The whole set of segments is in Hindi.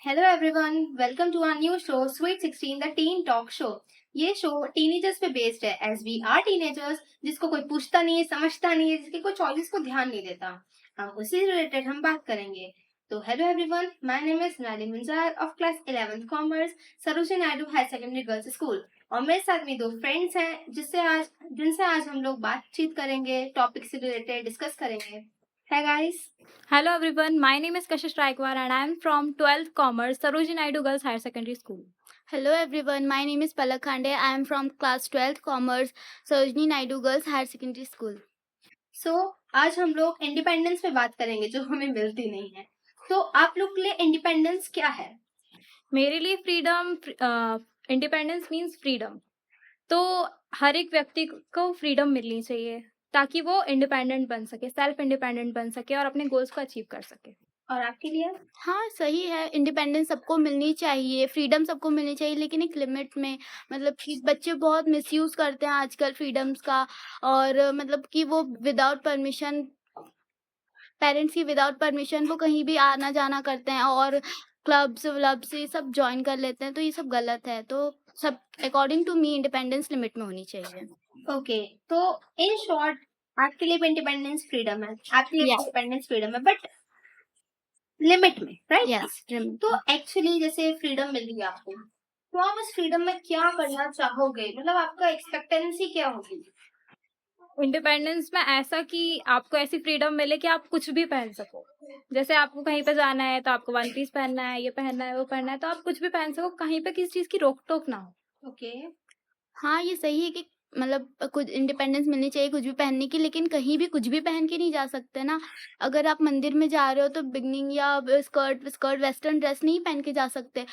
Hello everyone, welcome to our new show sweet 16 the teen talk show. ये शो टीनेजर्स पे बेस्ड है एज वी आर टीनेजर्स, जिसको कोई पूछता नहीं है, समझता नहीं है, जिसके कोई चॉइस को ध्यान नहीं देता। हम उसी से रिलेटेड हम बात करेंगे। तो hello everyone, my name is Nali Munjar of class 11th commerce, Sarojini Naidu higher secondary girls school. और मेरे साथ में दो फ्रेंड्स हैं जिनसे आज हम लोग बातचीत करेंगे, टॉपिक से रिलेटेड डिस्कस करेंगे। Hi guys. Hello everyone, my name is Kashish Raikwar and I am from 12th Commerce, Sarojini Naidu Girls Higher Secondary School. Hello everyone, my name is Palak Khande. I am from class 12th Commerce, Sarojini Naidu Girls Higher Secondary School. So, आज हम लोग इंडिपेंडेंस पे बात करेंगे जो हमें मिलती नहीं है। तो आप लोग के लिए इंडिपेंडेंस क्या है? मेरे लिए फ्रीडम, इंडिपेंडेंस मीन्स फ्रीडम। तो हर एक व्यक्ति को फ्रीडम मिलनी चाहिए ताकि वो इंडिपेंडेंट बन सके, सेल्फ इंडिपेंडेंट बन सके और अपने गोल्स को अचीव कर सके। और आपके लिए? हाँ, सही है। इंडिपेंडेंस सबको मिलनी चाहिए, फ्रीडम सबको मिलनी चाहिए, लेकिन एक लिमिट में। मतलब कि बच्चे बहुत मिसयूज करते हैं आजकल फ्रीडम्स का, और मतलब कि वो विदाउट परमिशन, पेरेंट्स की विदाउट परमिशन वो कहीं भी आना जाना करते हैं और क्लब्स व्लब्स ये सब ज्वाइन कर लेते हैं, तो ये सब गलत है। तो सब according to me independence limit में होनी चाहिए। ओके, तो इन शॉर्ट आपके लिए इंडिपेंडेंस फ्रीडम है, आपके लिए इंडिपेंडेंस फ्रीडम है, बट लिमिट में, राइट? यस। तो एक्चुअली जैसे फ्रीडम मिल रही है आपको, तो आप उस फ्रीडम में क्या करना चाहोगे? मतलब आपका एक्सपेक्टेंसी क्या होगी इंडिपेंडेंस में? ऐसा कि आपको ऐसी फ्रीडम मिले कि आप कुछ भी पहन सको। जैसे आपको कहीं पे जाना है तो आपको वन पीस पहनना है, ये पहनना है, वो पहनना है, तो आप कुछ भी पहन सको, कहीं पे किसी चीज की रोक टोक ना हो। ओके। हाँ, ये सही है कि मतलब कुछ इंडिपेंडेंस मिलनी चाहिए कुछ भी पहनने की, लेकिन कहीं भी कुछ भी पहन के नहीं जा सकते ना। अगर आप मंदिर में जा रहे हो तो बिगनिंग या स्कर्ट वेस्टर्न ड्रेस नहीं पहन के जा सकते।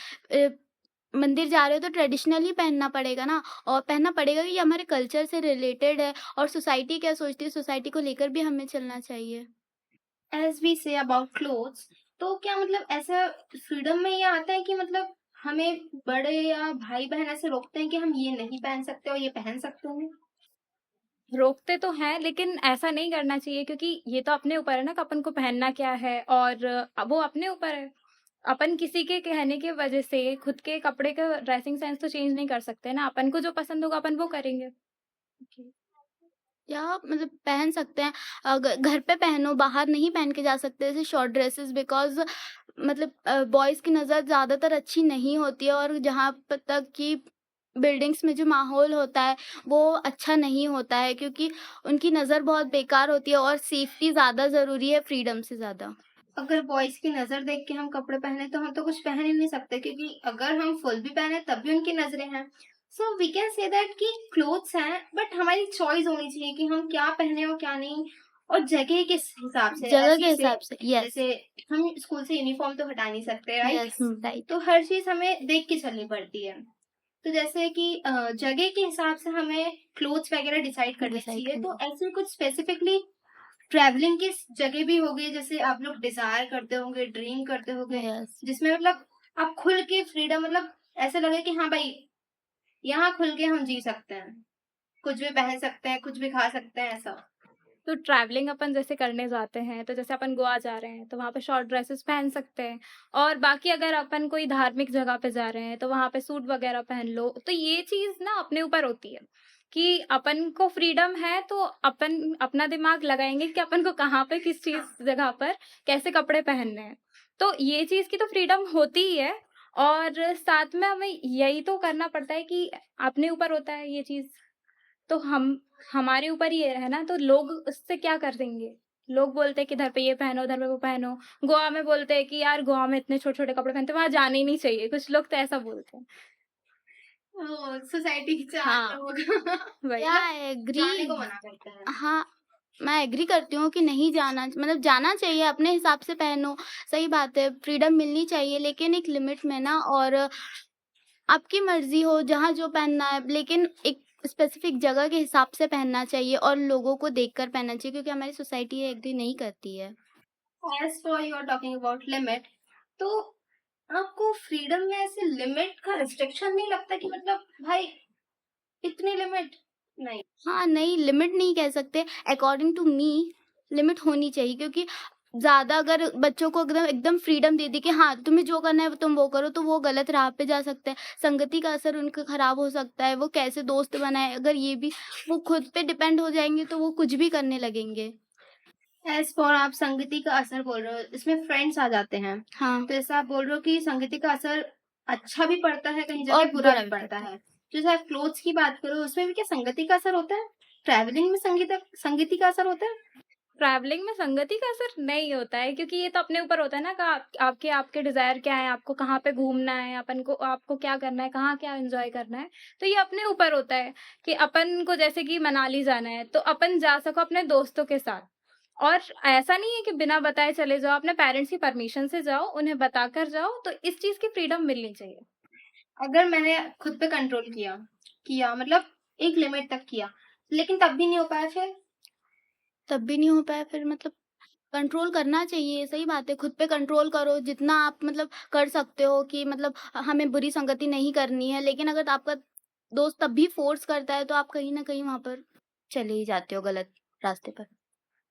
मंदिर जा रहे हो तो ट्रेडिशनल ही पहनना पड़ेगा ना, और पहनना पड़ेगा कि ये हमारे कल्चर से रिलेटेड है। और सोसाइटी क्या सोचती है, सोसाइटी को लेकर भी हमें चलना चाहिए। As we say about clothes, तो क्या मतलब ऐसा फ्रीडम में ये आता है कि मतलब हमें बड़े या भाई बहन ऐसे रोकते हैं कि हम ये नहीं पहन सकते और ये पहन सकते हैं? रोकते तो हैं, लेकिन ऐसा नहीं करना चाहिए, क्योंकि ये तो अपने ऊपर है ना कि अपन को पहनना क्या है, और वो अपने ऊपर है। अपन किसी के कहने की वजह से खुद के कपड़े का ड्रेसिंग सेंस तो चेंज नहीं कर सकते ना। अपन को जो पसंद होगा अपन वो करेंगे। या मतलब पहन सकते हैं, अगर घर पे पहनो, बाहर नहीं पहन के जा सकते जैसे शॉर्ट ड्रेसेस, बिकॉज मतलब बॉयज़ की नज़र ज़्यादातर अच्छी नहीं होती है, और जहाँ तक कि बिल्डिंग्स में जो माहौल होता है वो अच्छा नहीं होता है, क्योंकि उनकी नज़र बहुत बेकार होती है, और सेफ्टी ज़्यादा ज़रूरी है फ्रीडम से ज़्यादा। अगर बॉयज की नजर देख के हम कपड़े पहने तो हम तो कुछ पहन ही नहीं सकते, क्योंकि अगर हम फुल भी पहने तब भी उनकी नजरें हैं। So we can say that कि क्लोथ्स हैं, बट हमारी चॉइस होनी चाहिए कि हम क्या पहने और क्या नहीं, और जगह के हिसाब से, जगह ऐसी के से हिसाब से, यस। जैसे हम स्कूल से यूनिफॉर्म तो हटा नहीं सकते, राइट? Yes, right. तो हर चीज हमें देख के चलनी पड़ती है। तो जैसे कि जगह के हिसाब से हमें क्लोथ्स वगैरह डिसाइड करने चाहिए। तो ऐसे कुछ स्पेसिफिकली ट्रैवलिंग की जगह भी होगी जैसे आप लोग डिजायर करते होंगे, ड्रीम करते होंगे, यस। जिसमें मतलब आप खुल के फ्रीडम, मतलब ऐसे लगे कि हाँ भाई यहाँ खुल के हम जी सकते हैं, कुछ भी पहन सकते हैं, कुछ भी खा सकते हैं, ऐसा। तो ट्रैवलिंग अपन जैसे करने जाते हैं, तो जैसे अपन गोवा जा रहे हैं तो वहाँ पे शॉर्ट ड्रेसेस पहन सकते हैं। और बाकी अगर अपन कोई धार्मिक जगह पे जा रहे हैं तो वहाँ पे सूट वगैरह पहन लो। तो ये चीज ना अपने ऊपर होती है कि अपन को फ्रीडम है, तो अपन अपना दिमाग लगाएंगे कि अपन को कहाँ पे किस चीज जगह पर कैसे कपड़े पहनने हैं। तो ये चीज की तो फ्रीडम होती ही है, और साथ में हमें यही तो करना पड़ता है कि अपने ऊपर होता है ये चीज। तो हमारे ऊपर ही है ना, तो लोग उससे क्या कर देंगे? लोग बोलते हैं कि इधर पे ये पहनो, उधर पे वो पहनो। गोवा में बोलते हैं कि यार गोवा में इतने छोटे छोटे कपड़े पहनते, वहां जाने ही नहीं चाहिए। कुछ लोग तो ऐसा बोलते हैं। सोसाइटी की चार हाँ। लोग वही। जाने को मना करते हैं। हाँ, मैं एग्री करती हूँ कि नहीं जाना, मतलब जाना चाहिए, अपने हिसाब से पहनो। सही बात है, फ्रीडम मिलनी चाहिए, लेकिन एक लिमिट में ना। और आपकी मर्जी हो जहाँ जो पहनना है, लेकिन एक स्पेसिफिक जगह के हिसाब से पहनना चाहिए और लोगों को देखकर पहनना चाहिए, क्योंकि हमारी सोसाइटी ये एग्री नहीं करती है। As for you are talking about limit, तो आपको फ्रीडम में ऐसे लिमिट का रिस्ट्रिक्शन नहीं लगता कि मतलब भाई इतनी लिमिट नहीं? हाँ, नहीं, लिमिट नहीं कह सकते। अकॉर्डिंग टू मी लिमिट होनी चाहिए, क्योंकि ज़्यादा अगर बच्चों को एकदम एकदम फ्रीडम दे दी कि हाँ, तुम्हें जो करना है तुम वो करो, तो वो गलत राह पे जा सकते हैं। संगति का असर उनका खराब हो सकता है, वो कैसे दोस्त बनाएँ, अगर ये भी वो खुद पे डिपेंड हो जाएँगे तो वो कुछ भी करने लगेंगे। एज़ फॉर आप संगति का असर बोल रहे हो, इसमें फ्रेंड्स आ जाते हैं। हाँ, तो जैसे आप बोल रहे हो कि संगति का असर अच्छा भी पड़ता है, कहीं और जगह बुरा बुरा भी भी पड़ता पड़ता है। है। जैसे आप क्लोथ्स की बात करो, उसमें भी क्या संगति का असर होता है? ट्रैवलिंग में संगति का असर होता है? ट्रैवलिंग में संगति का असर नहीं होता है, क्योंकि ये तो अपने ऊपर होता है ना कि आपके आपके डिजायर क्या है, आपको कहाँ पे घूमना है, अपन को आपको क्या करना है, कहाँ क्या एंजॉय करना है। तो ये अपने ऊपर होता है कि अपन को जैसे कि मनाली जाना है तो अपन जा सको अपने दोस्तों के साथ। और ऐसा नहीं है कि बिना बताए चले जाओ, अपने पेरेंट्स की परमिशन से जाओ, उन्हें बताकर जाओ, तो इस चीज की फ्रीडम मिलनी चाहिए। अगर मैंने खुद पे कंट्रोल किया मतलब एक लिमिट तक किया, लेकिन तब भी नहीं हो पाया फिर? तब भी नहीं हो पाया फिर मतलब कंट्रोल करना चाहिए, सही बात है, खुद पे कंट्रोल करो जितना आप मतलब कर सकते हो कि मतलब हमें बुरी संगति नहीं करनी है, लेकिन अगर आपका दोस्त तब भी फ़ोर्स करता है तो आप कहीं न कहीं वहाँ पर चले ही जाते हो गलत रास्ते पर।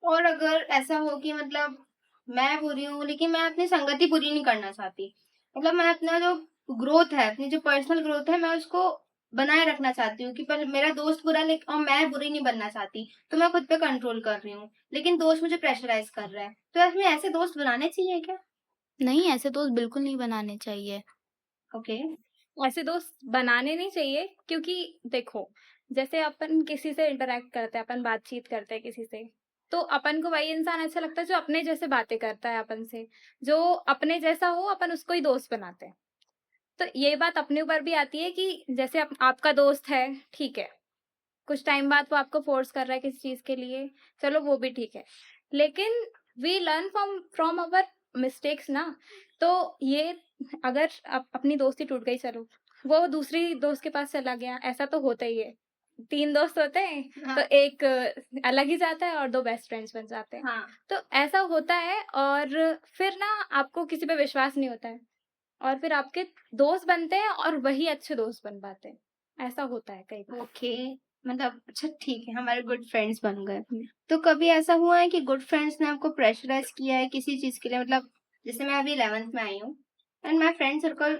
और अगर ऐसा हो कि मतलब मैं बुरी हूँ, लेकिन मैं अपनी संगति बुरी नहीं करना चाहती। मतलब मैं अपना जो ग्रोथ है, अपनी जो पर्सनल ग्रोथ है, मैं उसको बनाए रखना चाहती हूँ कि पर मेरा दोस्त बुरा और मैं बुरी नहीं बनना चाहती। तो मैं खुद पे कंट्रोल कर रही हूँ, लेकिन दोस्त मुझे प्रेशराइज़ कर रहा है। तो इसमें ऐसे दोस्त बनाने चाहिए क्या? नहीं, ऐसे दोस्त बिल्कुल नहीं बनाने चाहिए। ओके। ऐसे दोस्त बनाने नहीं चाहिए, क्योंकि देखो, जैसे अपन किसी से इंटरेक्ट करते हैं, अपन बातचीत करते हैं किसी से, तो अपन को वही इंसान अच्छा लगता है जो अपने जैसे बातें करता है अपन से, जो अपने जैसा हो अपन उसको ही दोस्त बनाते हैं। तो ये बात अपने ऊपर भी आती है कि जैसे आपका दोस्त है, ठीक है, कुछ टाइम बाद वो आपको फोर्स कर रहा है किसी चीज के लिए, चलो वो भी ठीक है, लेकिन we learn from our mistakes ना। तो ये अगर अपनी दोस्ती टूट गई, चलो वो दूसरी दोस्त के पास चला गया, ऐसा तो होता ही है। 3 दोस्त होते हैं तो हाँ, एक अलग ही जाता है और 2 बेस्ट फ्रेंड्स बन जाते हैं। हाँ। तो ऐसा होता है, और फिर ना आपको किसी पे विश्वास नहीं होता है, और फिर आपके दोस्त बनते हैं और वही अच्छे दोस्त बन पाते हैं। ऐसा होता है कई बार। ओके। मतलब अच्छा ठीक है, हमारे गुड फ्रेंड्स बन गए। हम्म। तो कभी ऐसा हुआ है कि गुड फ्रेंड्स ने आपको प्रेशराइज़ किया है किसी चीज़ के लिए? मतलब जैसे मैं अभी 11th में आई हूँ and my friend circle,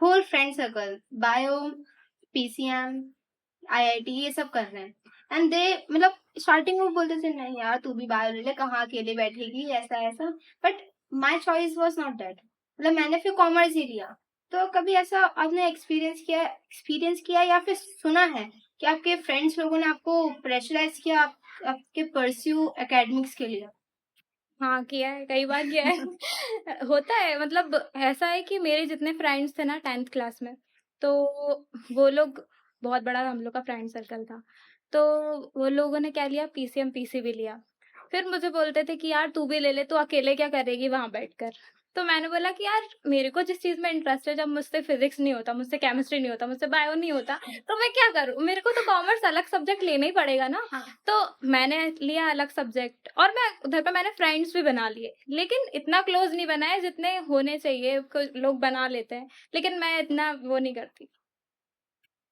whole friend circle bio, PCM, IIT ये सब कर रहे हैं एंड दे मतलब स्टार्टिंग में बोलते थे नहीं यार तू भी बायो ले ले, कहाँ अकेले बैठेगी, ऐसा ऐसा। But my choice was not that, मतलब मैंने फिर कॉमर्स ही लिया। तो कभी ऐसा आपने एक्सपीरियंस किया या फिर सुना है कि आपके फ्रेंड्स लोगों ने आपको प्रेशराइज किया आपके परस्यू एकेडमिक्स के लिए? हाँ, किया है, कई बार किया है। होता है, मतलब ऐसा है कि मेरे जितने फ्रेंड्स थे ना 10th क्लास में, तो वो लोग, बहुत बड़ा हम लोग का फ्रेंड सर्कल था, तो वो लोगों ने क्या लिया, पीसीएम पीसीबी लिया। फिर मुझे बोलते थे कि यार तू भी ले ले, तू अकेले क्या करेगी वहां बैठकर। तो मैंने बोला कि यार मेरे को जिस चीज में इंटरेस्ट है, जब मुझसे फिजिक्स नहीं होता, मुझसे केमिस्ट्री नहीं होता, मुझसे बायो नहीं होता, तो मैं क्या करूँ, मेरे को तो कॉमर्स अलग सब्जेक्ट लेना ही पड़ेगा ना। हाँ। तो मैंने लिया अलग सब्जेक्ट, और मैं उधर पे मैंने फ्रेंड्स भी बना लिए, लेकिन इतना क्लोज नहीं बनाए जितने होने चाहिए। कुछ लोग बना लेते हैं, लेकिन मैं इतना वो नहीं करती।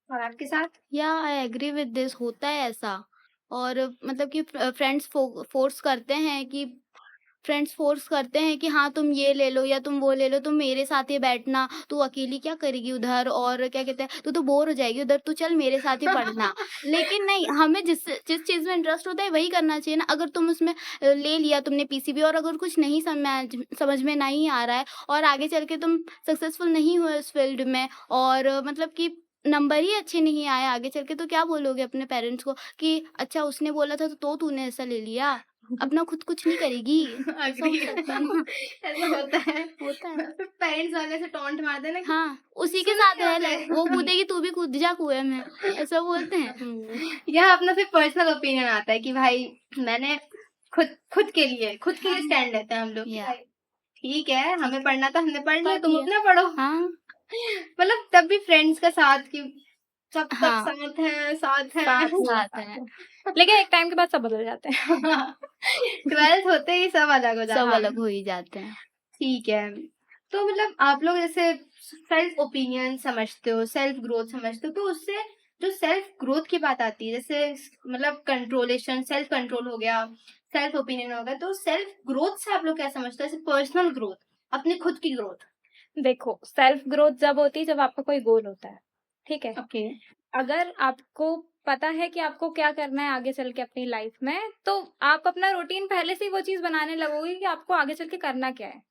और आपके साथ? या आई एग्री विद दिस, होता है ऐसा। और मतलब कि फ्रेंड्स फोर्स करते हैं कि हाँ तुम ये ले लो या तुम वो ले लो, तुम मेरे साथ ही बैठना, तू अकेली क्या करेगी उधर, और क्या कहते हैं तू तो बोर हो जाएगी उधर, तू चल मेरे साथ ही पढ़ना। लेकिन नहीं, हमें जिस जिस चीज में इंटरेस्ट होता है वही करना चाहिए ना। अगर तुम उसमें ले लिया तुमने पीसीबी, और अगर कुछ नहीं समझ में नहीं आ रहा है, और आगे चल के तुम सक्सेसफुल नहीं हुए उस फील्ड में, और मतलब कि नंबर ही अच्छे नहीं आए आगे चल के, तो क्या बोलोगे अपने पेरेंट्स को कि अच्छा उसने बोला था तो तूने ऐसा ले लिया, अपना खुद कुछ नहीं करेगी। ऐसा हो अग्री। सकता है ना। ऐसा होता है। होता है। फिर पेरेंट्स वाले से टॉन्ट मारते हैं ना कि हाँ, उसी के सुन साथ क्या रह ले, रहे वो कूदेगी तू भी कूद जा कुएं में, ऐसा बोलते हैं। यह अपना फिर पर्सनल ओपिनियन आता है कि भाई मैंने खुद के लिए स्टैंड लेते हैं हम लोग कि या भाई ठीक है, हमें पढ़ना था हमने पढ़ लिया, पढ़ तुम लिया। अपना पढ़ो। हाँ मतलब तब भी फ्रेंड्स का साथ कि सब तक हाँ, साथ है साथ वो साथ बात है, है। लेकिन एक टाइम के बाद सब बदल जाते हैं। 12th होते ही सब अलग हो सब जाता है। अलग हो ही जाते हैं। ठीक है। तो मतलब आप लोग जैसे सेल्फ ओपिनियन समझते हो, सेल्फ ग्रोथ समझते हो, तो उससे जो सेल्फ ग्रोथ की बात आती है, जैसे मतलब कंट्रोलेशन, सेल्फ कंट्रोल हो गया, सेल्फ ओपिनियन हो गया, तो सेल्फ ग्रोथ से आप लोग क्या समझते हैं? जैसे पर्सनल ग्रोथ, अपनी खुद की ग्रोथ। देखो, सेल्फ ग्रोथ जब होती है जब आपका कोई गोल होता है, ठीक है। ओके। अगर आपको पता है कि आपको क्या करना है आगे चल के अपनी लाइफ में, तो आप अपना रूटीन पहले से ही वो चीज बनाने लगोगे कि आपको आगे चल के करना क्या है।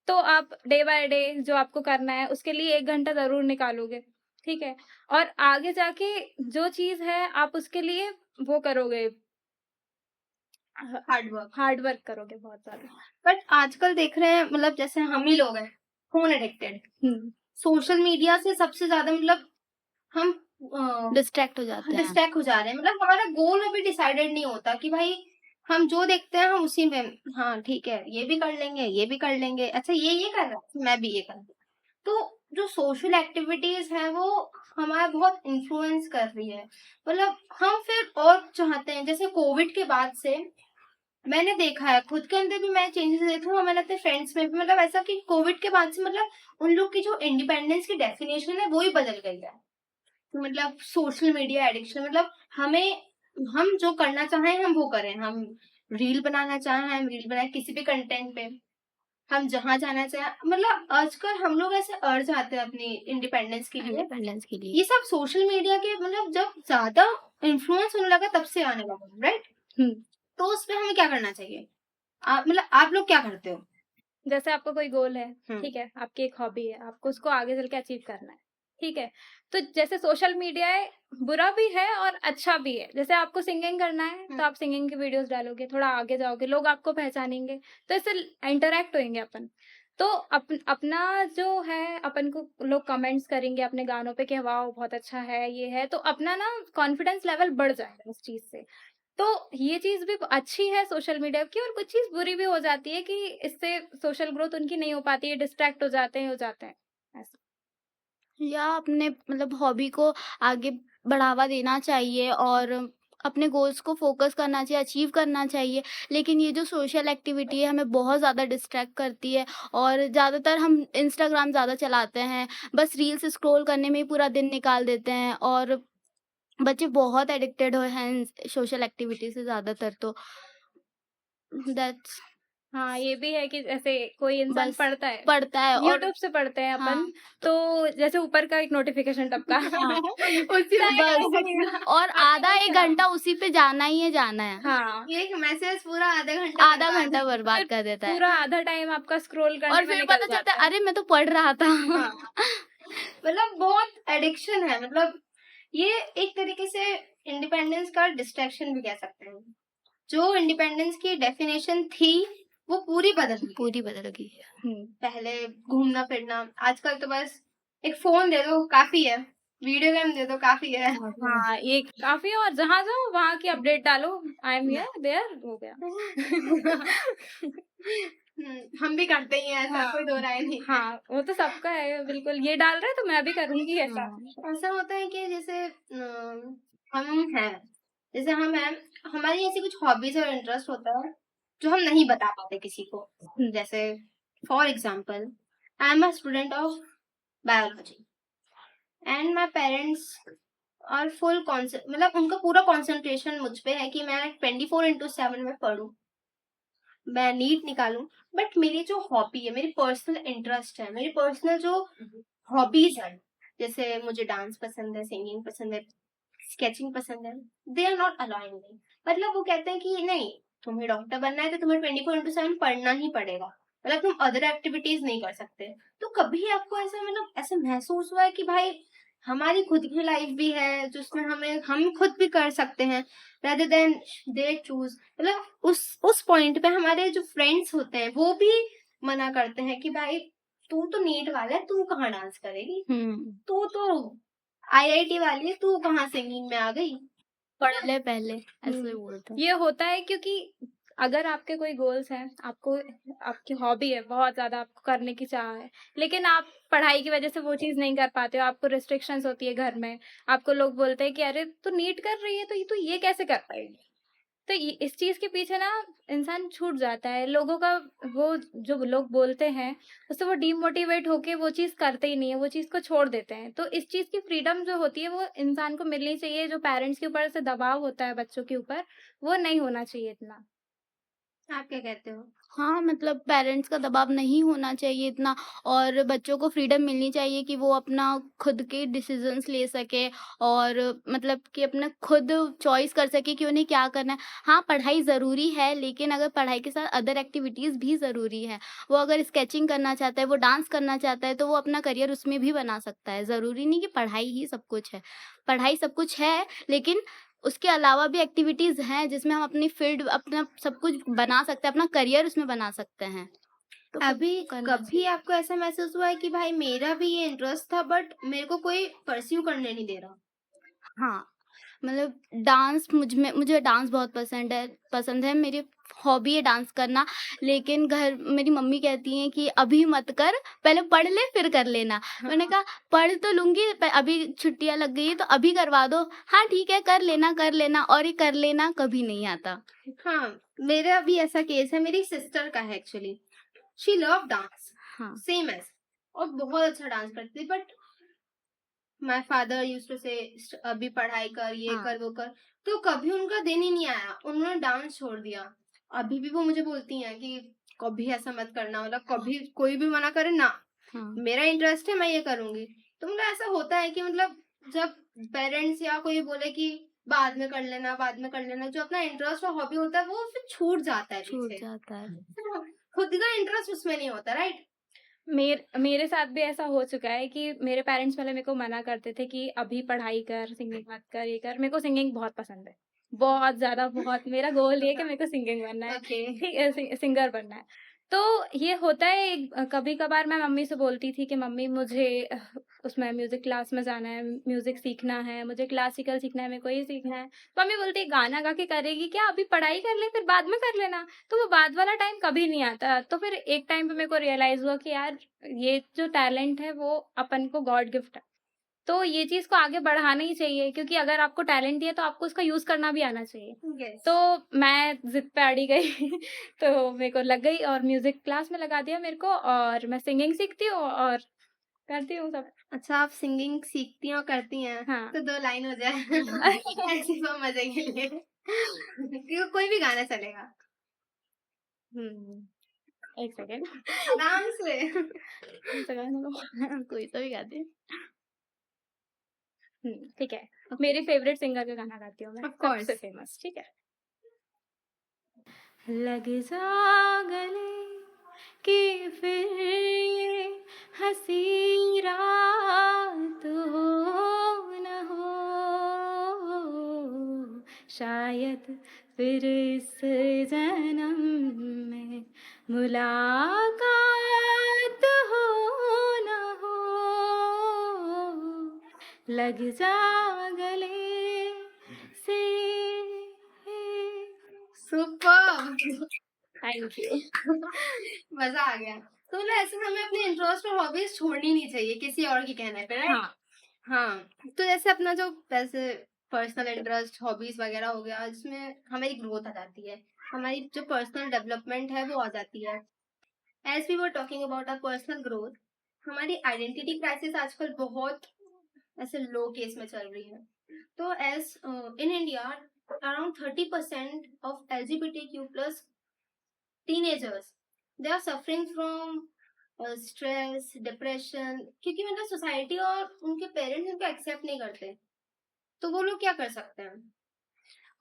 तो आप डे बाय डे जो आपको करना है उसके लिए 1 घंटा जरूर निकालोगे, ठीक है। और आगे जाके जो चीज है आप उसके लिए वो करोगे, हार्ड वर्क। हार्ड वर्क करोगे बहुत ज्यादा। बट आजकल देख रहे हैं, मतलब जैसे हम ही लोग हैं फोन एडिक्टेड, सोशल मीडिया से सबसे ज्यादा, मतलब हम डिस्ट्रैक्ट हो जाते हैं। डिस्ट्रैक्ट हो जा रहे हैं। मतलब हमारा गोल अभी डिसाइडेड नहीं होता कि भाई हम जो देखते हैं हम उसी में, हाँ ठीक है ये भी कर लेंगे, ये भी कर लेंगे, अच्छा ये कर रहा है मैं भी ये कर लूं। तो जो सोशल एक्टिविटीज है वो हमारा बहुत इन्फ्लुएंस कर रही है। मतलब हम फिर और चाहते हैं, जैसे कोविड के बाद से मैंने देखा है, खुद के अंदर भी मैं चेंजेस देखा हूँ, मैंने अपने फ्रेंड्स में भी, मतलब ऐसा कि कोविड के बाद से मतलब उन लोग की जो इंडिपेंडेंस की डेफिनेशन है वो ही बदल गई है। तो मतलब सोशल मीडिया एडिक्शन, मतलब हम जो करना चाहें हम वो करें, हम रील बनाना चाहें हम रील बनाए किसी भी कंटेंट पे, हम जहाँ जाना चाहें, मतलब आजकल हम लोग ऐसे अड़ जाते हैं अपनी इंडिपेंडेंस के लिए। इंडिपेंडेंस के लिए ये सब सोशल मीडिया के, मतलब जब ज्यादा इन्फ्लुएंस होने लगा तब से आने लगा, राइट? तो उस पे हमें क्या करना चाहिए? मतलब आप लोग क्या करते हो? जैसे आपका कोई गोल है, ठीक है, आपकी एक हॉबी है, आपको उसको आगे चल के अचीव करना है, ठीक है। तो जैसे सोशल मीडिया है, बुरा भी है और अच्छा भी है। जैसे आपको सिंगिंग करना है तो आप सिंगिंग की वीडियोस डालोगे, थोड़ा आगे जाओगे, लोग आपको पहचानेंगे, तो इससे इंटरेक्ट होंगे अपन। तो अपना जो है, अपन को लोग कमेंट्स करेंगे अपने गानों पे कि वाह बहुत अच्छा है, ये है, तो अपना ना कॉन्फिडेंस लेवल बढ़ जाएगा उस चीज से। तो ये चीज भी अच्छी है सोशल मीडिया की, और कुछ चीज बुरी भी हो जाती है कि इससे सोशल ग्रोथ उनकी नहीं हो पाती है, डिस्ट्रैक्ट हो जाते हैं ऐसा। या अपने मतलब हॉबी को आगे बढ़ावा देना चाहिए और अपने गोल्स को फोकस करना चाहिए, अचीव करना चाहिए। लेकिन ये जो सोशल एक्टिविटी है हमें बहुत ज़्यादा डिस्ट्रैक्ट करती है, और ज़्यादातर हम इंस्टाग्राम ज़्यादा चलाते हैं, बस रील्स स्क्रॉल करने में ही पूरा दिन निकाल देते हैं, और बच्चे बहुत एडिक्टेड हो हैं सोशल एक्टिविटी से ज़्यादातर। तो दैट्स हाँ, ये भी है कि जैसे कोई इंसान बस पढ़ता है, पढ़ता है और यूट्यूब से पढ़ते हैं अपन, हाँ, तो जैसे ऊपर का एक नोटिफिकेशन टपका हाँ, उसी में बस और आधा 1 घंटा उसी पे जाना ही है, जाना है। हाँ, एक मैसेज पूरा आधा आधा घंटा बर्बाद फिर कर देता है, पूरा आधा टाइम आपका स्क्रॉल करने और में फिर निकल पता चलता जाता है है। अरे मैं तो पढ़ रहा था। हाँ। मतलब बहुत एडिक्शन है, मतलब ये एक तरीके से इंडिपेंडेंस का डिस्ट्रैक्शन भी कह सकते हैं। जो इंडिपेंडेंस की डेफिनेशन थी वो पूरी बदल गई। पूरी बदल गई है। पहले घूमना फिरना, आजकल तो बस एक फोन दे दो काफी है, वीडियो गेम दे दो काफी है। हाँ, ये काफी है, और जहाँ जाओ वहाँ की अपडेट डालो, आई एम हियर देयर, हो गया। हम भी करते ही हैं ऐसा, हाँ, कोई दो राय नहीं। हाँ, वो तो सबका है बिल्कुल, ये डाल रहे हैं तो मैं भी करूंगी ऐसा। ऐसा होता है कि जैसे हम हैं, जैसे हम हैं, हमारी ऐसी कुछ हॉबीज और इंटरेस्ट होता है जो हम नहीं बता पाते किसी को। जैसे for example, I am a student of biology and my parents और फुल मतलब उनका पूरा कंसंट्रेशन मुझ पे है कि मैं 24/7 में पढूं, मैं नीट निकालूं। बट मेरी जो हॉबी है, मेरी पर्सनल इंटरेस्ट है, मेरी पर्सनल जो हॉबीज है, जैसे मुझे डांस पसंद है, सिंगिंग पसंद है, स्केचिंग पसंद है, दे आर नॉट अलाउइंग मी। मतलब वो कहते हैं कि नहीं, तुम्हें डॉक्टर बनना है तो तुम्हें 24/7 पढ़ना ही पड़ेगा, मतलब तुम अदर एक्टिविटीज नहीं कर सकते। तो कभी आपको ऐसा, मतलब ऐसा महसूस हुआ है कि भाई हमारी खुद की लाइफ भी है जिसमें हम खुद भी कर सकते हैं, rather देन दे चूज। मतलब उस पॉइंट पे हमारे जो फ्रेंड्स होते हैं वो भी मना करते हैं कि भाई तू तो नीट वाला है, तू कहाँ डांस करेगी, तू तो IIT वाली है, तू कहाँ सिंगिंग में आ गई। पढ़ ले पहले, ऐसे बोलते हैं। ये होता है क्योंकि अगर आपके कोई गोल्स हैं, आपको आपकी हॉबी है, बहुत ज्यादा आपको करने की चाह है, लेकिन आप पढ़ाई की वजह से वो चीज नहीं कर पाते हो, आपको रिस्ट्रिक्शंस होती है घर में, आपको लोग बोलते हैं कि अरे तू नीट कर रही है तो ये कैसे कर पाएगी, तो इस चीज के पीछे ना इंसान छूट जाता है, लोगों का वो जो लोग बोलते हैं उससे वो डीमोटिवेट होके वो चीज करते ही नहीं है, वो चीज को छोड़ देते हैं। तो इस चीज की फ्रीडम जो होती है वो इंसान को मिलनी चाहिए, जो पेरेंट्स के ऊपर से दबाव होता है बच्चों के ऊपर, वो नहीं होना चाहिए इतना। आप क्या कहते हो? हाँ, मतलब पेरेंट्स का दबाव नहीं होना चाहिए इतना, और बच्चों को फ्रीडम मिलनी चाहिए कि वो अपना खुद के डिसीजंस ले सके, और मतलब कि अपना खुद चॉइस कर सके कि उन्हें क्या करना है। हाँ, पढ़ाई ज़रूरी है, लेकिन अगर पढ़ाई के साथ अदर एक्टिविटीज़ भी ज़रूरी है। वो अगर स्केचिंग करना चाहता है, वो डांस करना चाहता है, तो वो अपना करियर उसमें भी बना सकता है। ज़रूरी नहीं कि पढ़ाई ही सब कुछ है। पढ़ाई सब कुछ है, लेकिन उसके अलावा भी एक्टिविटीज़ हैं जिसमें हम अपनी फ़ील्ड, अपना सब कुछ बना सकते हैं, अपना करियर उसमें बना सकते हैं। तो खुद अभी को करना कभी आपको ऐसा महसूस हुआ है कि भाई मेरा भी ये इंटरेस्ट था बट मेरे को कोई परस्यू करने नहीं दे रहा? हाँ, मतलब डांस मुझे डांस बहुत पसंद है, मेरी हॉबी है डांस करना, लेकिन घर मेरी मम्मी कहती हैं कि अभी मत कर, पहले पढ़ ले फिर कर लेना। मैंने कहा पढ़ तो लूँगी, अभी छुट्टियाँ लग गई है तो अभी करवा दो। हाँ, ठीक है, कर लेना, और ये कर लेना कभी नहीं आता। हाँ, मेरा भी ऐसा केस है, मेरी सिस्टर का है एक्चुअली। शी लव डांस हाँ, सेम एज, और बहुत अच्छा डांस करती है, but my father used to say अभी पढ़ाई कर, ये हाँ, कर, वो कर, तो कभी उनका दिन ही नहीं आया, उन्होंने डांस छोड़ दिया। अभी भी वो मुझे बोलती हैं कि कभी ऐसा मत करना, मतलब कभी कोई भी मना करे ना, हाँ, मेरा इंटरेस्ट है, मैं ये करूंगी। तो मतलब ऐसा होता है कि मतलब जब पेरेंट्स या कोई बोले कि बाद में कर लेना, बाद में कर लेना, जो अपना इंटरेस्ट और हॉबी होता है वो फिर छूट जाता है छूट पीछे। जाता है। खुद का इंटरेस्ट उसमें नहीं होता, राइट? मेरे साथ भी ऐसा हो चुका है कि मेरे पेरेंट्स पहले मेरे को मना करते थे कि अभी पढ़ाई कर, सिंगिंग मत कर, ये कर। मेरे को सिंगिंग बहुत पसंद है, बहुत ज्यादा, बहुत। मेरा गोल ये है कि मेरे को सिंगिंग बनना है, ओके। ठीक है, सिंगर बनना है। तो ये होता है, कभी कभार मैं मम्मी से बोलती थी कि मम्मी मुझे उसमें म्यूजिक क्लास में जाना है, म्यूजिक सीखना है, मुझे क्लासिकल सीखना है, मेरे को ये सीखना है। तो मम्मी बोलती है गाना गा के करेगी क्या, अभी पढ़ाई कर ले फिर बाद में कर लेना। तो वो बाद वाला टाइम कभी नहीं आता। तो फिर एक टाइम पे मेरे को रियलाइज हुआ कि यार ये जो टैलेंट है वो अपन को गॉड गिफ्ट है, तो ये चीज को आगे बढ़ाना ही चाहिए, क्योंकि अगर आपको टैलेंट है तो आपको उसका यूज करना भी आना चाहिए। यस। तो मैं जिद पे अड़ी गई तो मेरे को लग गई और म्यूजिक क्लास में लगा दिया मेरे को, और मैं सिंगिंग सीखती हूँ और करती हूँ सब। अच्छा, आप सिंगिंग सीखती हैं और करती हैं, हाँ। तो 2 लाइन हो जाए ऐसे तो मजे के लिए क्यों, कोई भी गाना चलेगा। एक सेकेंड। आराम से। कोई सा भी गाते हैं। ठीक है। Okay. मेरे फेवरेट सिंगर का गाना गाती हूँ मैं, Of course. सबसे फेमस, ठीक है। लग जा गले कि फिर ये हंसी रात हो न हो, शायद फिर इस जन्म में मुलाकात हो न हो। लग जा गले से। सुपर। Thank you. मजा आ गया। तो मतलब ऐसे हमें अपने इंटरेस्ट और हॉबीज छोड़नी नहीं चाहिए किसी और के कहने पे, राइट? हाँ, हाँ, तो जैसे अपना जो वैसे पर्सनल इंटरेस्ट, हॉबीज वगैरह हो गया, जिसमें हमारी ग्रोथ आ जाती है, हमारी जो पर्सनल डेवलपमेंट है वो आ जाती है। As we were talking about our personal growth, हमारी आइडेंटिटी क्राइसिस आजकल बहुत ऐसे लो केस में चल रही है। तो as in India around 30% of LGBTQ plus teenagers, they are suffering from stress, depression, क्योंकि मतलब सोसाइटी और उनके पेरेंट्स उनको एक्सेप्ट नहीं करते। तो वो लोग क्या कर सकते हैं?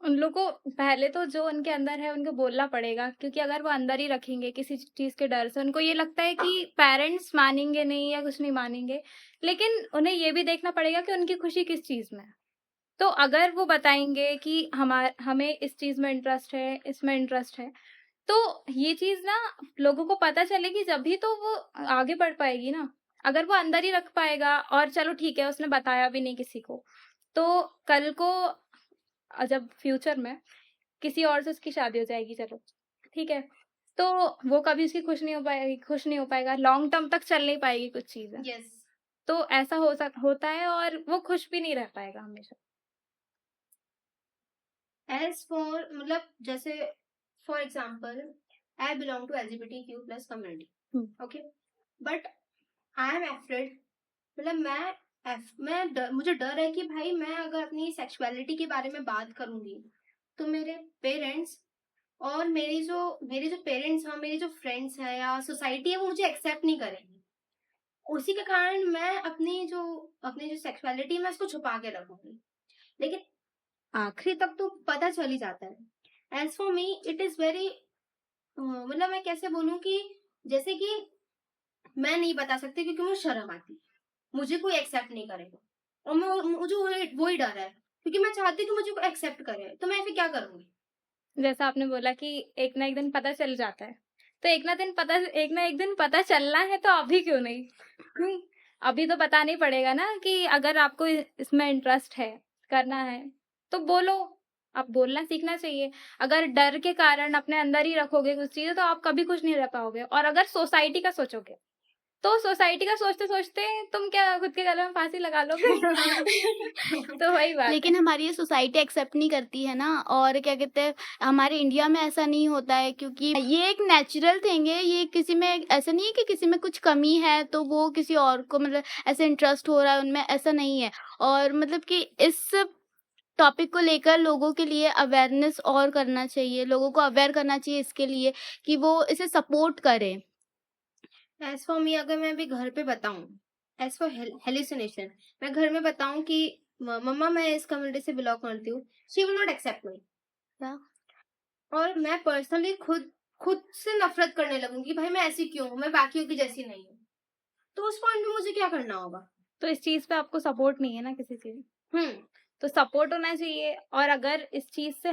उन लोग को पहले तो जो उनके अंदर है उनको बोलना पड़ेगा, क्योंकि अगर वो अंदर ही रखेंगे किसी चीज के डर से, उनको ये लगता है कि पेरेंट्स मानेंगे नहीं या कुछ नहीं मानेंगे, लेकिन उन्हें ये भी देखना पड़ेगा कि उनकी खुशी किस चीज में है। तो अगर वो बताएंगे कि हमें इस चीज में इंटरेस्ट है, इसमें इंटरेस्ट है, तो ये चीज ना लोगों को पता चलेगी, जब भी तो वो आगे बढ़ पाएगी ना। अगर वो अंदर ही रख पाएगा और चलो ठीक है उसने बताया भी नहीं किसी को, तो कल को जब फ्यूचर में किसी और से उसकी शादी हो जाएगी, चलो ठीक है, तो वो कभी उसकी खुश नहीं हो पाएगा, लॉन्ग टर्म तक चल नहीं पाएगी कुछ चीजें। यस। तो ऐसा होता है और वो खुश भी नहीं रह पाएगा हमेशा। एज फॉर मतलब जैसे for example I belong to LGBTQ+ community, okay, but I am afraid, मतलब मुझे डर है कि भाई मैं अगर अपनी सेक्सुअलिटी के बारे में बात करूंगी तो मेरे पेरेंट्स और मेरे जो पेरेंट्स हैं, मेरे जो फ्रेंड्स हैं या सोसाइटी है वो मुझे एक्सेप्ट नहीं करेंगी। उसी के कारण मैं अपनी जो सेक्सुअलिटी है मैं उसको छुपा के रखूंगी, लेकिन आखिरी तक तो पता चल ही जाता है। As for me it is very, मतलब मैं कैसे बोलूं कि जैसे कि मैं नहीं बता सकती क्योंकि मुझे शर्म आती है, मुझे कोई एक्सेप्ट नहीं करेगा और मुझे वही डर है क्योंकि मैं चाहती हूँ कि मुझे कोई एक्सेप्ट करे, तो मैं फिर क्या करूंगी। जैसा आपने बोला कि एक ना एक दिन पता चल जाता है, तो एक ना एक दिन पता चलना है तो अभी क्यों नहीं? अभी तो बताना ही पड़ेगा ना कि अगर आपको इसमें इंटरेस्ट है, करना है, तो बोलो। आप बोलना सीखना चाहिए। अगर डर के कारण अपने अंदर ही रखोगे कुछ चीजें तो आप कभी कुछ नहीं रह पाओगे। और अगर सोसाइटी का सोचोगे तो सोसाइटी का सोचते सोचते तुम क्या खुद के गले में फांसी लगा लोगे? तो वही बात लेकिन है। हमारी ये सोसाइटी एक्सेप्ट नहीं करती है ना, और क्या कहते हैं, हमारे इंडिया में ऐसा नहीं होता है क्योंकि ये एक नेचुरल थिंग है। ये किसी में ऐसा नहीं है कि किसी में कुछ कमी है तो वो किसी और को मतलब ऐसे इंटरेस्ट हो रहा है उनमें, ऐसा नहीं है। और मतलब कि इस टॉपिक को लेकर लोगों के लिए अवेयरनेस और करना चाहिए, लोगों को अवेयर करना चाहिए इसके लिए कि वो इसे सपोर्ट करें। एज फॉर मी, अगर मैं अभी घर पे बताऊं, एज फॉर हेलुसिनेशन, मैं घर में बताऊं कि मम्मा मैं इस कम्युनिटी से बिलोंग करती हूँ, she will not accept me. Yeah. और मैं पर्सनली खुद से नफरत करने लगूंगी, भाई मैं ऐसी क्यों हूँ, मैं बाकियों की जैसी नहीं हूँ। तो उस पॉइंट में मुझे क्या करना होगा। तो इस चीज पे आपको सपोर्ट नहीं है ना किसी चीज, हम्म तो सपोर्ट होना चाहिए। और अगर इस चीज से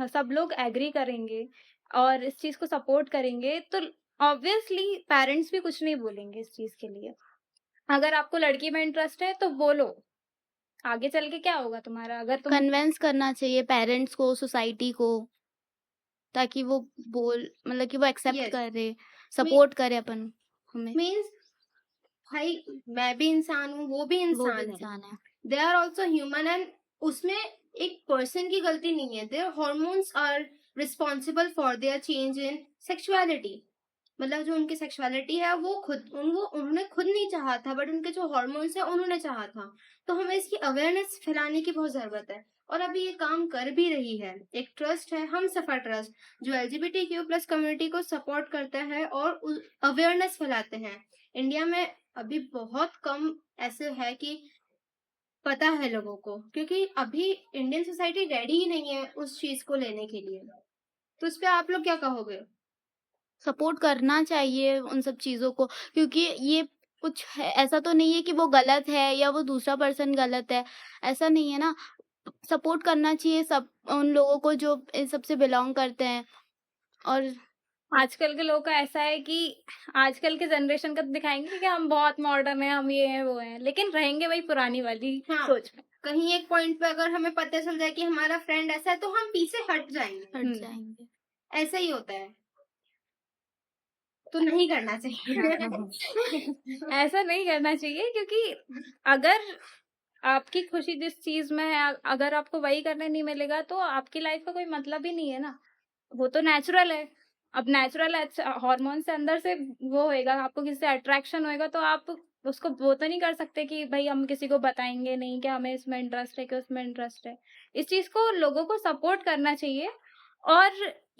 सब लोग एग्री करेंगे और इस चीज को सपोर्ट करेंगे तो ऑब्वियसली पेरेंट्स भी कुछ नहीं बोलेंगे इस चीज के लिए। अगर आपको लड़की में इंटरेस्ट है तो बोलो, आगे चल के क्या होगा तुम्हारा। अगर तुम कन्विंस करना चाहिए पेरेंट्स को, सोसाइटी को, ताकि वो मतलब कि वो एक्सेप्ट Yes. करे, सपोर्ट करे अपन हमें। मीन्स भाई मैं भी इंसान हूँ, वो भी वो भी इंसान है, इंसान है। They are also human, and उसमें एक पर्सन की गलती नहीं है। Their hormones are responsible for their change in sexuality. मतलब जो उनकी सेक्सुअलिटी है वो उन्होंने खुद नहीं चाहा था, बट उनके जो हॉर्मोन्स है उन्होंने चाहा था। तो हमें इसकी अवेयरनेस फैलाने की बहुत जरूरत है, और अभी ये काम कर भी रही है। एक ट्रस्ट है हम सफर ट्रस्ट, जो LGBTQ+ कम्युनिटी को सपोर्ट करता है और अवेयरनेस फैलाते हैं। इंडिया में अभी बहुत कम ऐसे है कि पता है लोगों को, क्योंकि अभी इंडियन सोसाइटी रेडी ही नहीं है उस चीज को लेने के लिए। तो इस पे आप लोग क्या कहोगे। सपोर्ट करना चाहिए उन सब चीज़ों को, क्योंकि ये कुछ है, ऐसा तो नहीं है कि वो गलत है या वो दूसरा पर्सन गलत है, ऐसा नहीं है ना। सपोर्ट करना चाहिए सब उन लोगों को जो इन सब से बिलोंग करते हैं। और आजकल के लोग का ऐसा है कि आजकल के जनरेशन का तो दिखाएंगे कि हम बहुत मॉडर्न है, हम ये हैं वो हैं, लेकिन रहेंगे वही पुरानी वाली हाँ। सोच में। कहीं एक पॉइंट पे अगर हमें पता चल जाए कि हमारा फ्रेंड ऐसा है तो हम पीछे हट जाएंगे, हट जाएंगे। ऐसा ही होता है। तो नहीं करना चाहिए। ऐसा नहीं करना चाहिए, क्योंकि अगर आपकी खुशी जिस चीज में है, अगर आपको वही करने नहीं मिलेगा तो आपकी लाइफ का कोई मतलब ही नहीं है ना। वो तो नेचुरल है। अब नेचुरल हार्मोन से अंदर से वो होएगा, आपको किसी से अट्रैक्शन होएगा तो आप उसको वो तो नहीं कर सकते कि भाई हम किसी को बताएंगे नहीं कि हमें इसमें इंटरेस्ट है कि उसमें इंटरेस्ट है। इस चीज को लोगों को सपोर्ट करना चाहिए। और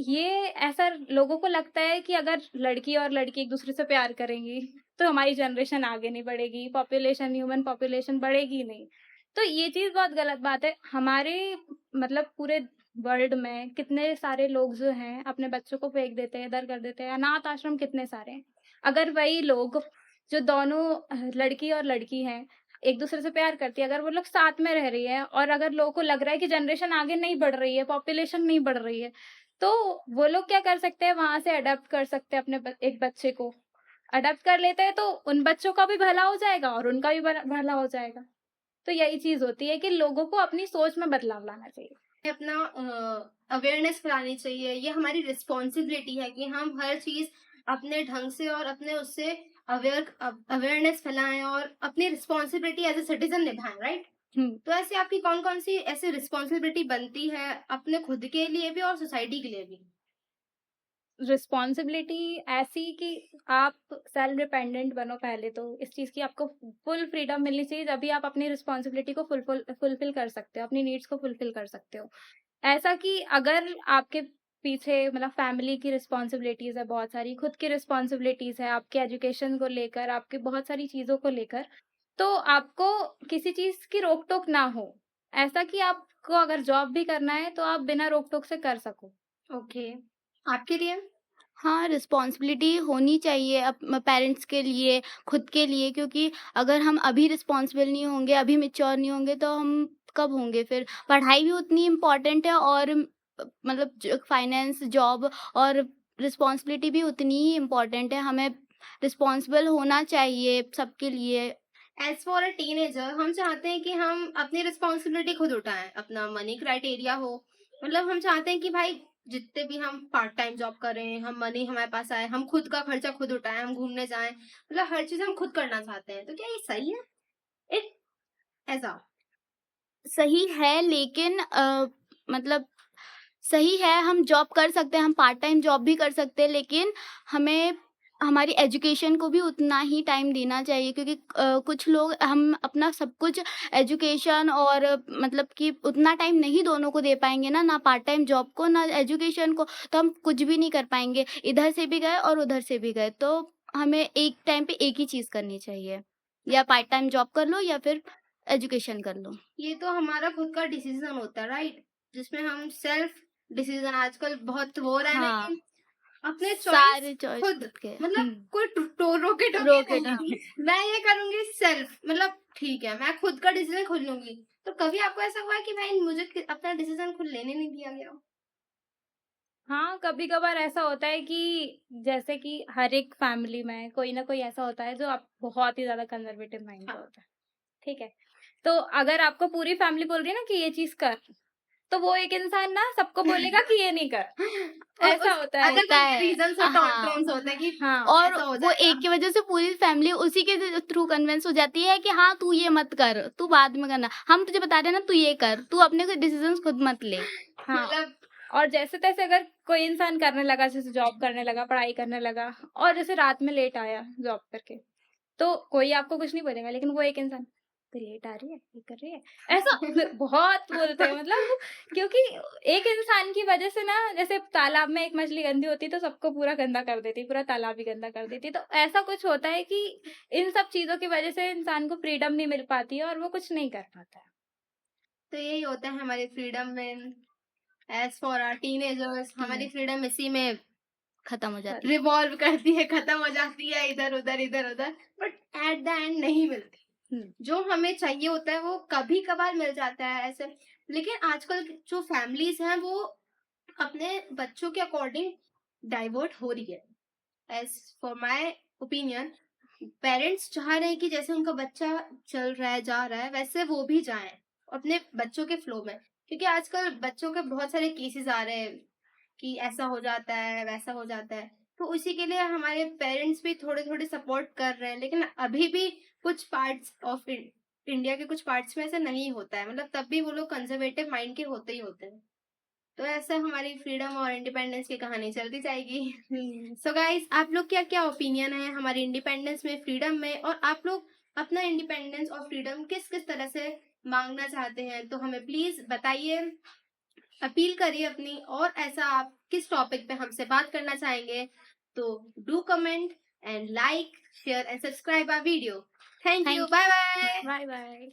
ये ऐसा लोगों को लगता है कि अगर लड़की और लड़की एक दूसरे से प्यार करेंगी तो हमारी जनरेशन आगे नहीं बढ़ेगी, ह्यूमन पॉपुलेशन बढ़ेगी नहीं। तो ये चीज बहुत गलत बात है। हमारे मतलब पूरे वर्ल्ड में कितने सारे लोग जो हैं अपने बच्चों को फेंक देते हैं, इधर कर देते हैं, अनाथ आश्रम कितने सारे हैं। अगर वही लोग जो दोनों लड़की और लड़की हैं एक दूसरे से प्यार करती है, अगर वो लोग साथ में रह रही है और अगर लोगों को लग रहा है कि जनरेशन आगे नहीं बढ़ रही है, पॉपुलेशन नहीं बढ़ रही है, तो वो लोग क्या कर सकते हैं, वहां से अडॉप्ट कर सकते हैं अपने एक बच्चे को। अडॉप्ट कर लेते हैं तो उन बच्चों का भी भला हो जाएगा और उनका भी भला हो जाएगा। तो यही चीज होती है कि लोगों को अपनी सोच में बदलाव लाना चाहिए, अपना अवेयरनेस फैलानी चाहिए। ये हमारी रिस्पॉन्सिबिलिटी है कि हम हर चीज अपने ढंग से और अपने उससे अवेयरनेस फैलाएं और अपनी रिस्पॉन्सिबिलिटी एज ए सिटीजन निभाएं, राइट। तो ऐसे आपकी कौन कौन सी ऐसी रिस्पॉन्सिबिलिटी बनती है अपने खुद के लिए भी और सोसाइटी के लिए भी? रिस्पॉन्सिबिलिटी ऐसी कि आप सेल्फ डिपेंडेंट बनो पहले तो। इस चीज़ की आपको फुल फ्रीडम मिलनी चाहिए, जभी आप अपनी रिस्पॉन्सिबिलिटी को फुलफिल कर सकते हो, अपनी नीड्स को फुलफिल कर सकते हो। ऐसा कि अगर आपके पीछे मतलब फैमिली की रिस्पॉन्सिबिलिटीज़ है बहुत सारी, खुद की रिस्पॉन्सिबिलिटीज़ है, आपके एजुकेशन को लेकर, आपकी बहुत सारी चीज़ों को लेकर, तो आपको किसी चीज़ की रोक-टोक ना हो। ऐसा कि आपको अगर जॉब भी करना है, तो आप बिना रोक-टोक से कर सको। ओके, आपके लिए? हाँ, रिस्पॉन्सिबिलिटी होनी चाहिए पेरेंट्स के लिए, खुद के लिए, क्योंकि अगर हम अभी रिस्पॉन्सिबल नहीं होंगे, अभी मैच्योर नहीं होंगे, तो हम कब होंगे फिर? पढ़ाई भी उतनी इम्पोर्टेंट है और मतलब फाइनेंस, जॉब और रिस्पॉन्सिबिलिटी भी उतनी ही इम्पोर्टेंट है। हमें रिस्पॉन्सिबल होना चाहिए सबके लिए। एज फॉर अ टीनेजर हम चाहते हैं कि हम अपनी रिस्पॉन्सिबिलिटी खुद उठाएं, अपना मनी क्राइटेरिया हो, मतलब हम चाहते हैं कि भाई जितने भी हम पार्ट टाइम जॉब कर रहे हैं, हम मनी हमारे पास आए, हम खुद का खर्चा खुद उठाएं, हम घूमने जाएं, मतलब हर चीज हम खुद करना चाहते हैं। तो क्या ये सही है? इट ऐसा सही है, लेकिन मतलब सही है, हम जॉब कर सकते हैं, हम पार्ट टाइम जॉब भी कर सकते हैं, लेकिन हमें हमारी एजुकेशन को भी उतना ही टाइम देना चाहिए, क्योंकि कुछ लोग हम अपना सब कुछ एजुकेशन और मतलब कि उतना टाइम नहीं दोनों को दे पाएंगे ना पार्ट टाइम जॉब को ना एजुकेशन को, तो हम कुछ भी नहीं कर पाएंगे। इधर से भी गए और उधर से भी गए, तो हमें एक टाइम पे एक ही चीज़ करनी चाहिए, या पार्ट टाइम जॉब कर लो या फिर एजुकेशन कर लो। ये तो हमारा खुद का डिसीजन होता है, राइट? जिसमें हम सेल्फ डिसीजन आजकल बहुत हो रहा है, हाँ, लेकिन अपने सारे चॉइस चॉइस खुद, खुद के। मतलब कोई रोके रोके टोके नहीं। नहीं। मैं ये करूंगी सेल्फ, मतलब ठीक है मैं खुद का डिसीजन खुद लूंगी। तो कभी आपको ऐसा हुआ है कि भाई मुझे अपना डिसीजन खुद लेने नहीं दिया गया? हाँ, कभी-कभार ऐसा होता है कि जैसे कि हर एक फैमिली में कोई ना कोई ऐसा होता है जो आप बहुत ही ज़्यादा कंज़र्वेटिव माइंड का हाँ। होता है, ठीक है? तो अगर आपको पूरी फैमिली बोल रही है ना कि ये चीज़ कर, तो वो एक इंसान ना सबको बोलेगा कि ये नहीं कर, और ऐसा होता है। अलग होता अलग है। रीजन और हाँ। टॉन्ट्रम्स होते हैं कि हाँ, और ऐसा हो वो जाएगा। एक की वजह से पूरी फैमिली उसी के थ्रू कन्विंस हो जाती है कि हाँ तू ये मत कर, तू बाद में करना, हम तुझे बता रहे हैं ना तू ये कर, तू अपने कोई डिसीजंस खुद मत ले। हाँ। मतलब और जैसे-तैसे अगर कोई इंसान करने लगा, जैसे जॉब करने लगा, पढ़ाई करने लगा और जैसे रात में लेट आया जॉब करके, तो कोई आपको कुछ नहीं बोलेगा, लेकिन वो एक इंसान, "तू लेट आ रही है, ये कर रही है।" ऐसा बहुत बोलते हैं, मतलब क्योंकि एक इंसान की वजह से ना, जैसे तालाब में एक मछली गंदी होती है तो सबको पूरा गंदा कर देती है, पूरा तालाब ही गंदा कर देती है। तो ऐसा कुछ होता है कि इन सब चीज़ों की वजह से इंसान को फ्रीडम नहीं मिल पाती है और वो कुछ नहीं कर पाता है। तो यही होता है हमारी फ्रीडम में। एज फॉर आवर टीनेजर्स हमारी फ्रीडम इसी में खत्म हो जाती है। रिवॉल्व करती है, खत्म हो जाती है इधर उधर, बट एट द एंड नहीं मिलती। जो हमें चाहिए होता है वो कभी कभार मिल जाता है ऐसे। लेकिन आजकल जो फैमिलीज हैं वो अपने बच्चों के अकॉर्डिंग डाइवर्ट हो रही है। As for my opinion, parents चाह रहे हैं कि जैसे उनका बच्चा चल रहा है जा रहा है वैसे वो भी जाएं अपने बच्चों के फ्लो में, क्योंकि आजकल बच्चों के बहुत सारे केसेस आ रहे हैं कि ऐसा हो जाता है वैसा हो जाता है। तो उसी के लिए हमारे पेरेंट्स भी थोड़े थोड़े सपोर्ट कर रहे हैं, लेकिन अभी भी कुछ पार्ट्स ऑफ इंडिया के कुछ पार्ट्स में ऐसा नहीं होता है, मतलब तब भी वो लोग कंजर्वेटिव माइंड के होते ही होते हैं। तो ऐसा हमारी फ्रीडम और इंडिपेंडेंस की कहानी चलती जाएगी। सो गाइस, आप लोग क्या क्या ओपिनियन है हमारी इंडिपेंडेंस में, फ्रीडम में, और आप लोग अपना इंडिपेंडेंस और फ्रीडम किस किस तरह से मांगना चाहते हैं, तो हमें प्लीज बताइए, अपील करिए अपनी। और ऐसा आप किस टॉपिक पे हमसे बात करना चाहेंगे, तो do comment and like share and subscribe our video. Thank you, Thank bye bye. Bye bye.